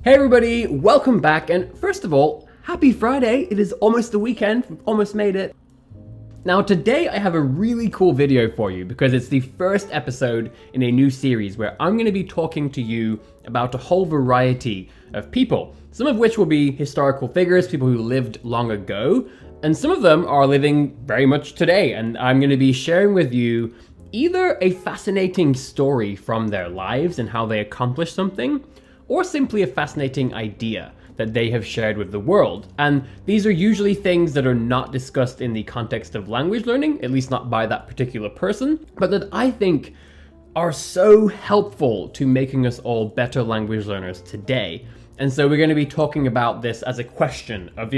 Hey everybody, welcome back, and first of all, happy Friday. It is almost the weekend, we've almost made it. Now today I have a really cool video for you because it's the first episode in a new series where I'm going to be talking to you about a whole variety of people, some of which will be historical figures, people who lived long ago, and some of them are living very much today, and I'm going to be sharing with you either a fascinating story from their lives and how they accomplished something, or simply a fascinating idea that they have shared with the world. And these are usually things that are not discussed in the context of language learning, at least not by that particular person, but that I think are so helpful to making us all better language learners today. And so we're going to be talking about this as a question of,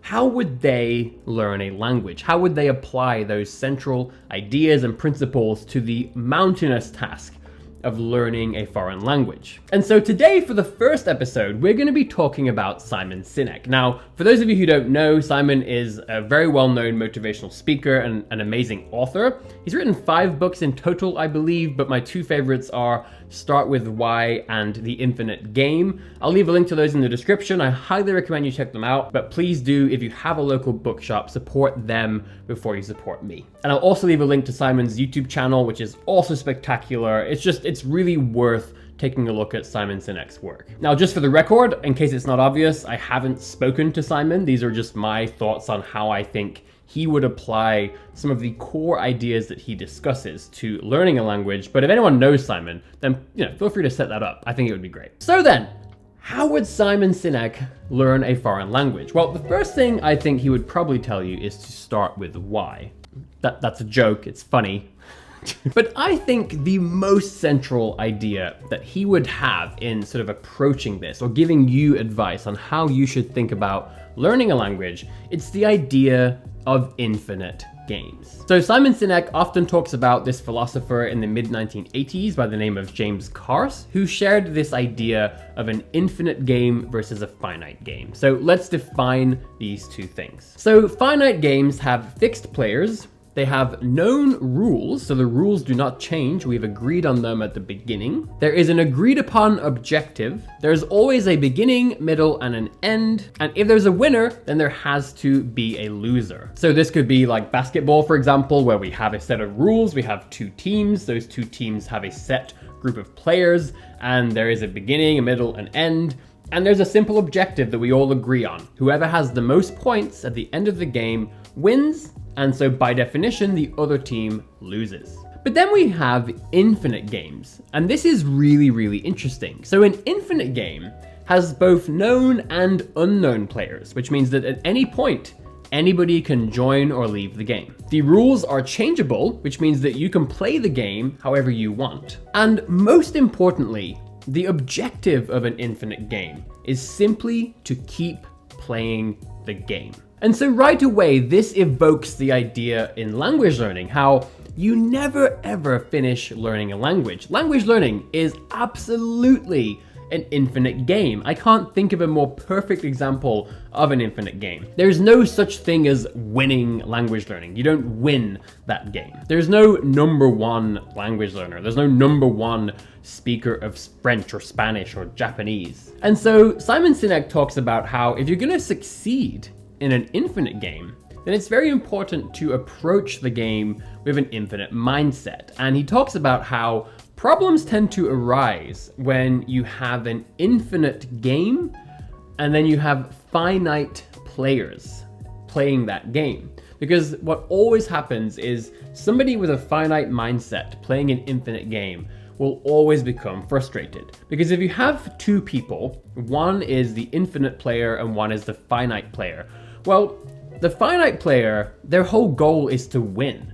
how would they learn a language? How would they apply those central ideas and principles to the mountainous task of learning a foreign language? And so today, for the first episode, we're going to be talking about Simon Sinek. Now, for those of you who don't know, Simon is a very well-known motivational speaker and an amazing author. He's written 5 books in total, I believe, but my 2 favorites are Start With Why and The Infinite Game. I'll leave a link to those in the description. I highly recommend you check them out, but please do, if you have a local bookshop, support them before you support me. And I'll also leave a link to Simon's YouTube channel, which is also spectacular. It's really worth taking a look at Simon Sinek's work. Now, just for the record, in case it's not obvious, I haven't spoken to Simon. These are just my thoughts on how I think he would apply some of the core ideas that he discusses to learning a language. But if anyone knows Simon, then feel free to set that up. I think it would be great. So then, how would Simon Sinek learn a foreign language? Well, the first thing I think he would probably tell you is to start with why. That's a joke, it's funny. But I think the most central idea that he would have in sort of approaching this or giving you advice on how you should think about learning a language, it's the idea of infinite games. So Simon Sinek often talks about this philosopher in the mid-1980s by the name of James Carse, who shared this idea of an infinite game versus a finite game. So let's define these two things. So finite games have fixed players. They have known rules, so the rules do not change. We've agreed on them at the beginning. There is an agreed upon objective. There's always a beginning, middle, and an end. And if there's a winner, then there has to be a loser. So this could be like basketball, for example, where we have a set of rules. We have 2 teams. Those 2 teams have a set group of players, and there is a beginning, a middle, and end. And there's a simple objective that we all agree on. Whoever has the most points at the end of the game wins. And so by definition, the other team loses. But then we have infinite games. And this is really, really interesting. So an infinite game has both known and unknown players, which means that at any point, anybody can join or leave the game. The rules are changeable, which means that you can play the game however you want. And most importantly, the objective of an infinite game is simply to keep playing the game. And so right away, this evokes the idea in language learning, how you never ever finish learning a language. Language learning is absolutely an infinite game. I can't think of a more perfect example of an infinite game. There's no such thing as winning language learning. You don't win that game. There's no number 1 language learner. There's no number 1 speaker of French or Spanish or Japanese. And so Simon Sinek talks about how if you're going to succeed in an infinite game, then it's very important to approach the game with an infinite mindset. And he talks about how problems tend to arise when you have an infinite game and then you have finite players playing that game. Because what always happens is somebody with a finite mindset playing an infinite game will always become frustrated. Because if you have 2 people, one is the infinite player and one is the finite player, well, the finite player, their whole goal is to win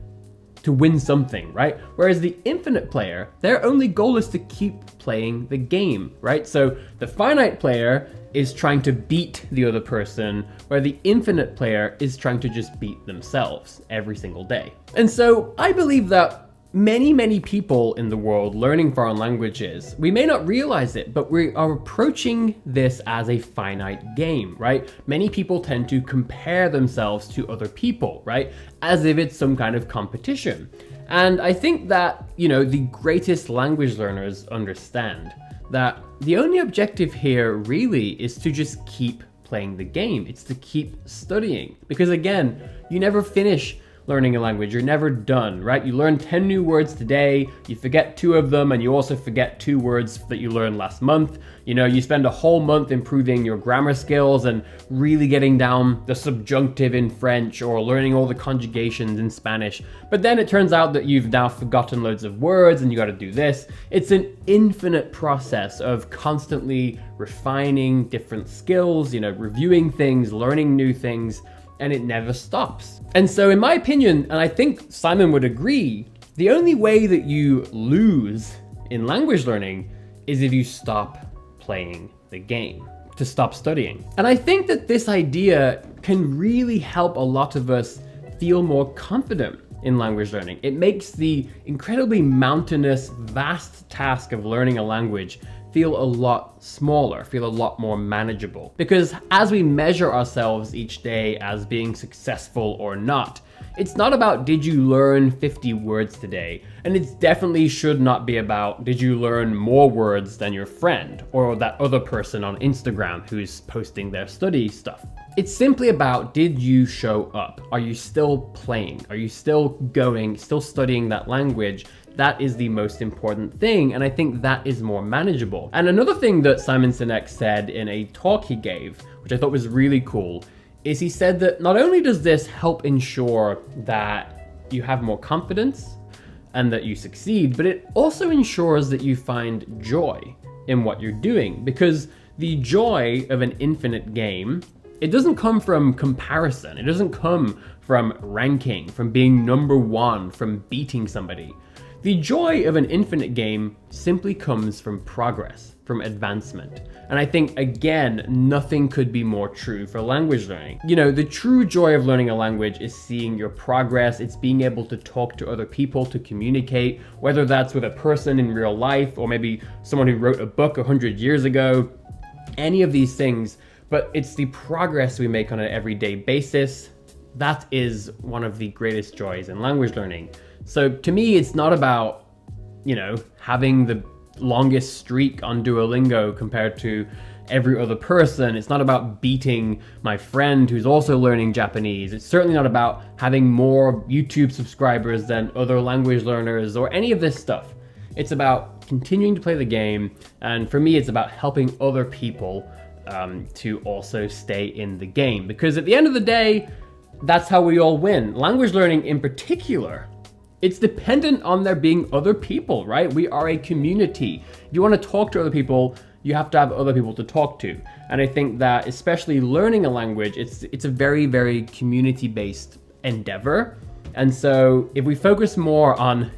something, right? Whereas the infinite player, their only goal is to keep playing the game, right? So the finite player is trying to beat the other person, where the infinite player is trying to just beat themselves every single day. And so I believe that many people in the world learning foreign languages, we may not realize it, but we are approaching this as a finite game, right? Many people tend to compare themselves to other people, right? As if it's some kind of competition. And I think that, the greatest language learners understand that the only objective here really is to just keep playing the game. It's to keep studying. Because again, you never finish learning a language. You're never done, right? You learn 10 new words today, you forget 2 of them, and you also forget 2 words that you learned last month. You spend a whole month improving your grammar skills and really getting down the subjunctive in French or learning all the conjugations in Spanish. But then it turns out that you've now forgotten loads of words and you got to do this. It's an infinite process of constantly refining different skills, reviewing things, learning new things, and it never stops. And so in my opinion, and I think Simon would agree, the only way that you lose in language learning is if you stop playing the game, to stop studying. And I think that this idea can really help a lot of us feel more confident in language learning. It makes the incredibly mountainous, vast task of learning a language feel a lot smaller, feel a lot more manageable. Because as we measure ourselves each day as being successful or not, it's not about did you learn 50 words today, and it definitely should not be about did you learn more words than your friend or that other person on Instagram who's posting their study stuff. It's simply about did you show up? Are you still playing? Are you still going, still studying that language? That is the most important thing, and I think that is more manageable. And another thing that Simon Sinek said in a talk he gave, which I thought was really cool, is he said that not only does this help ensure that you have more confidence and that you succeed, but it also ensures that you find joy in what you're doing. Because the joy of an infinite game, it doesn't come from comparison. It doesn't come from ranking, from being number one, from beating somebody. The joy of an infinite game simply comes from progress, from advancement. And I think, again, nothing could be more true for language learning. The true joy of learning a language is seeing your progress. It's being able to talk to other people, to communicate, whether that's with a person in real life or maybe someone who wrote a book 100 years ago, any of these things. But it's the progress we make on an everyday basis. That is one of the greatest joys in language learning. So to me, it's not about, having the longest streak on Duolingo compared to every other person. It's not about beating my friend who's also learning Japanese. It's certainly not about having more YouTube subscribers than other language learners or any of this stuff. It's about continuing to play the game. And for me, it's about helping other people to also stay in the game. Because at the end of the day, that's how we all win. Language learning in particular, it's dependent on there being other people, right? We are a community. If you want to talk to other people, you have to have other people to talk to. And I think that especially learning a language, it's a very, very community-based endeavor. And so if we focus more on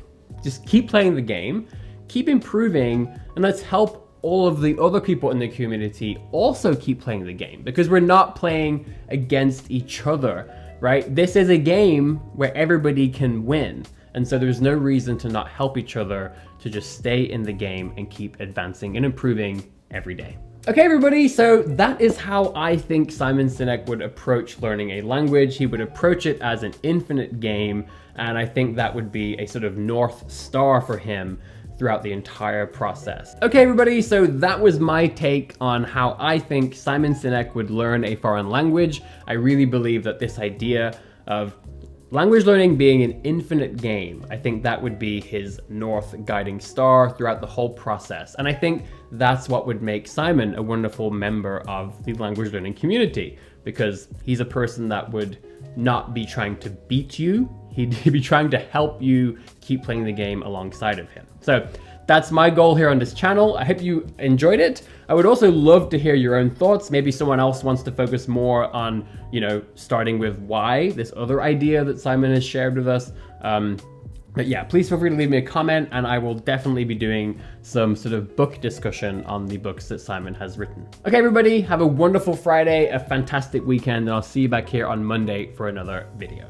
just keep playing the game, keep improving, and let's help all of the other people in the community also keep playing the game, because we're not playing against each other, right? This is a game where everybody can win. And so there's no reason to not help each other, to just stay in the game and keep advancing and improving every day. Okay, everybody, so that is how I think Simon Sinek would approach learning a language. He would approach it as an infinite game, and I think that would be a sort of North Star for him throughout the entire process. Okay, everybody, so that was my take on how I think Simon Sinek would learn a foreign language. I really believe that this idea of language learning being an infinite game, I think that would be his North guiding star throughout the whole process. And I think that's what would make Simon a wonderful member of the language learning community, because he's a person that would not be trying to beat you. He'd be trying to help you keep playing the game alongside of him. So that's my goal here on this channel. I hope you enjoyed it. I would also love to hear your own thoughts. Maybe someone else wants to focus more on, starting with why, this other idea that Simon has shared with us. But yeah, please feel free to leave me a comment, and I will definitely be doing some sort of book discussion on the books that Simon has written. Okay, everybody, have a wonderful Friday, a fantastic weekend, and I'll see you back here on Monday for another video.